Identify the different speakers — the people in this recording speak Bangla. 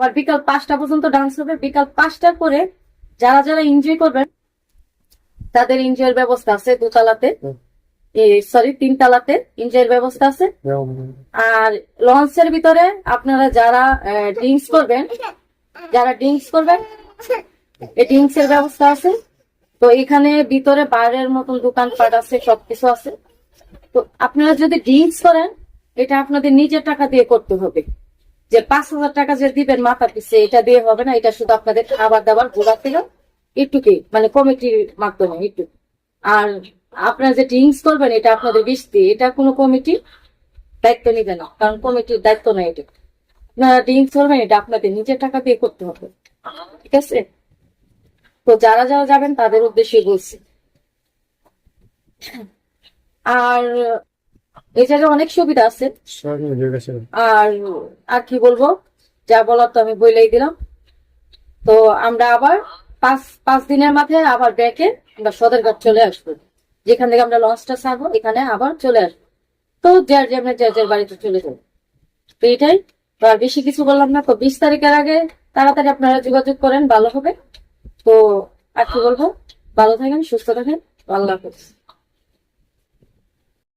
Speaker 1: আবার বিকাল 5টা পর্যন্ত ডান্স হবে। বিকাল 5টার পরে যারা যারা এনজয় করবেন তাদের এনজয়ের ব্যবস্থা আছে দোতলাতে, সরি 3তলাতে এনজয়ের ব্যবস্থা আছে। আর লঞ্চের ভিতরে আপনারা যারা ড্রিঙ্কস করবেন এই ড্রিঙ্কস এর ব্যবস্থা আছে। তো এখানে ভিতরে বারের মতন দোকানপাট আছে, সবকিছু আছে। তো আপনারা যদি ড্রিঙ্কস করেন এটা আপনাদের নিজের টাকা দিয়ে করতে হবে। যে 5,000 টাকা যে দিবেন মাথা পিছে এটা দিয়ে হবে না, এটা শুধু আপনাদের খাবার দাবার ঘোরা থেকে একটুকি মানে কমিটির মাধ্যমে একটু। আর আপনারা যে ড্রিঙ্কস করবেন এটা আপনাদের বৃষ্টি, এটা কোনো কমিটি দায়িত্ব নিবে না, কারণ কমিটির দায়িত্ব নয় এটা। আপনারা ড্রিঙ্কস করবেন এটা আপনাদের নিজের টাকা দিয়ে করতে হবে, ঠিক আছে? তো যারা যারা যাবেন তাদের উদ্দেশ্যে বলছি। আর এই জায়গায় অনেক সুবিধা আছে। আর আর কি বলবো, যা বলার তো আমি বলেই দিলাম। তো আমরা আবার পাঁচ দিনের মাথায় আবার ব্যাকে আমরা সদরঘাট চলে আসবো, যেখান থেকে আমরা লঞ্চটা ছাড়বো এখানে আবার চলে আসবো। তো যার যার বাড়িতে চলে যাবো। তো এটাই, তো আর বেশি কিছু বললাম না। তো 20 তারিখের আগে তাড়াতাড়ি আপনারা যোগাযোগ করেন, ভালো হবে। তো আর কি বলবো, ভালো থাকেন, সুস্থ থাকেন, আল্লাহ হাফেজ।